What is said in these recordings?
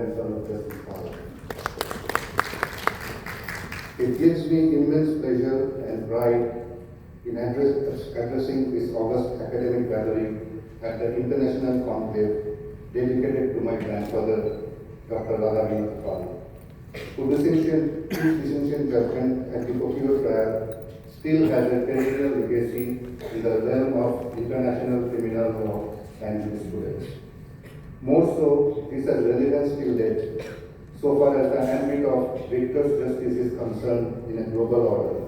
grandson of Justice Pal. It gives me immense pleasure and pride in addressing this August academic gathering at the International Conclave dedicated to my grandfather, Dr. Radha Pal, whose essential judgment at the Tokyo trial still has a perennial legacy in the realm of international criminal law and jurisprudence. More so, this has relevance till date, so far as the ambit of victor's justice is concerned in a global order,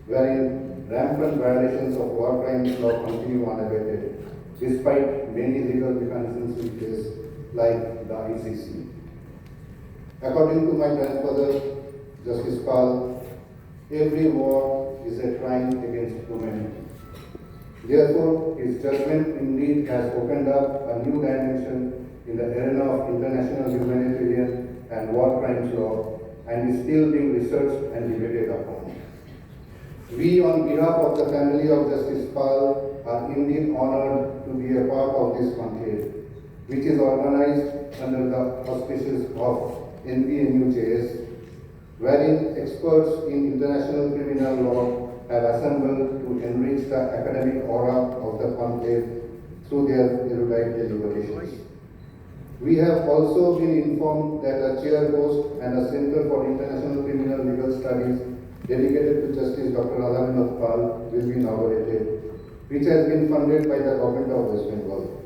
wherein rampant violations of war crimes law continue unabated, despite many legal mechanisms in place like the ITC. According to my grandfather, Justice Pal, every war is a crime against humanity. Therefore, his judgment indeed has opened up a new dimension in the arena of international humanitarian and war crimes law and is still being researched and debated upon. We, on behalf of the family of Justice Pal, are indeed honored to be a part of this conclave, which is organized under the auspices of WBNUJS, wherein experts in international criminal law have assembled to enrich the academic aura of the conclave through their erudite deliberations. We have also been informed that a chair post and a Center for International Criminal Legal Studies dedicated to Justice Dr. Radha Pal will be inaugurated, which has been funded by the government of West Bengal.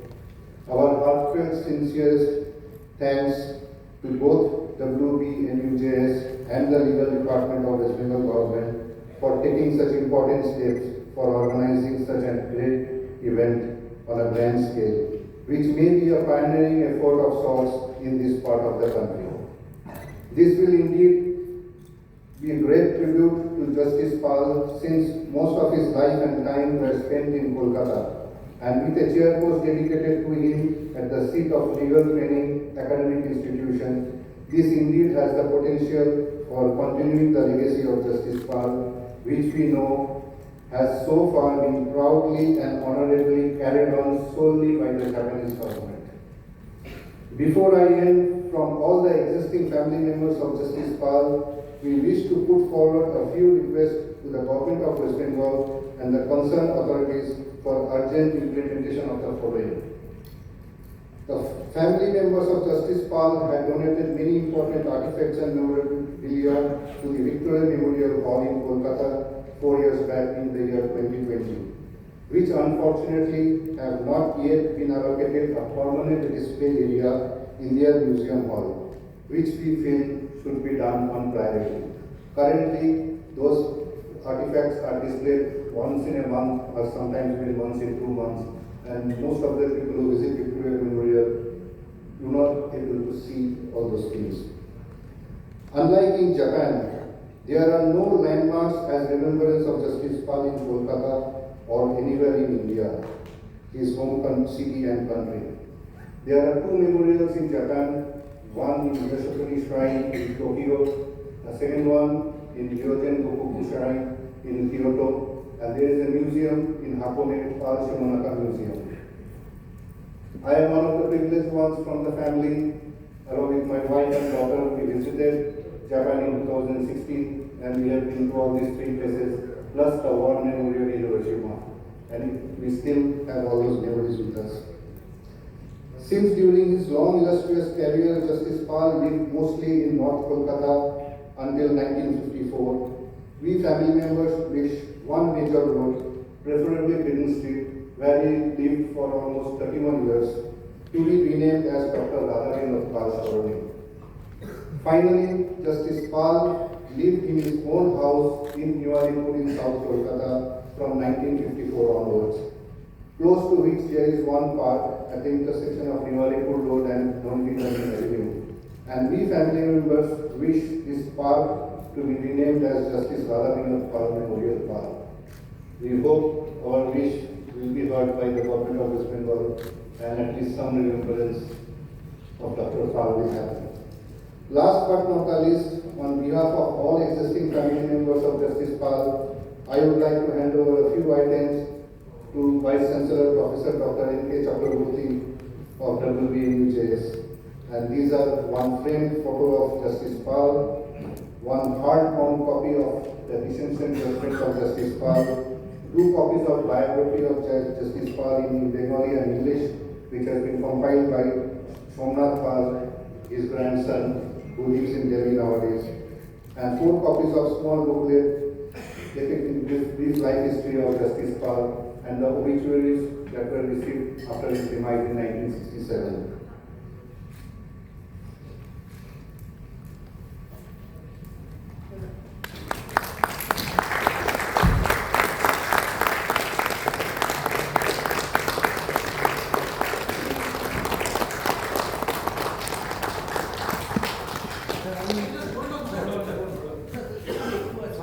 Our heartfelt, sincerest thanks to both WBNUJS and the legal department of West Bengal government for taking such important steps for organizing such a great event on a grand scale, which may be a pioneering effort of sorts in this part of the country. This will indeed be a great tribute to Justice Pal, since most of his life and time were spent in Kolkata, and with a chair post dedicated to him at the seat of legal training academic institution, this indeed has the potential for continuing the legacy of Justice Pal, which we know has so far been proudly and honorably carried on solely by the Japanese government. Before I end, from all the existing family members of Justice Pal, we wish to put forward a few requests to the government of West Bengal and the concerned authorities for urgent implementation of the following. The family members of Justice Pal had donated many important artifacts and memorabilia to the Victoria Memorial Hall in Kolkata 4 years back in the year 2020, which unfortunately have not yet been allocated a permanent display area in their museum hall, which we feel should be done on priority. Currently, those artifacts are displayed once in a month or sometimes even once in 2 months, and most of the people who visit Victoria Memorial do not able to see all those things. Unlike in Japan, there are no landmarks as remembrance of Justice Pal in Kolkata or anywhere in India, his home city and country. There are 2 memorials in Japan, one in Yashokuni Shrine in Tokyo, the second one in Ryoten Gokoku Shrine in Kyoto, and there is a museum in Hakone, Pal Shimonaka Museum. I am one of the privileged ones from the family. Along with my wife and daughter, we visited Japan in 2016, and we have been to all these 3 places, plus the War Memorial in Hiroshima, and we still have all those memories with us. Since during his long illustrious career, Justice Pal lived mostly in North Kolkata until 1954, we family members wish one major road, preferably Green Street, where he lived for almost 31 years, to be renamed as Dr. Radha Pal's Colony. Finally, Justice Pal lived in his own house in Inaugural in South Kolkata from 1954 onwards, close to which there is one park at the intersection of Inaugural Road and Donvin Avenue. And we family members wish this park to be renamed as Justice Radha Pal Memorial Park. We hope our wish will be heard by the government of West Bengal, and at least some remembrance of Dr. Pal will happen. Last but not the least, on behalf of all existing family members of Justice Pal, I would like to hand over a few items to Vice Chancellor Professor Dr. N.K. Chakraborty of WBNUJS. And these are one framed photo of Justice Pal, one hard-bound copy of the Essential Judgment of Justice Pal, two copies of biography of Justice Pal in Bengali and English, which has been compiled by Sonar Pal, his grandson, who lives in Delhi nowadays, and four copies of small booklet depicting brief life history of Justice Pal and the obituaries that were received after his demise in 1967.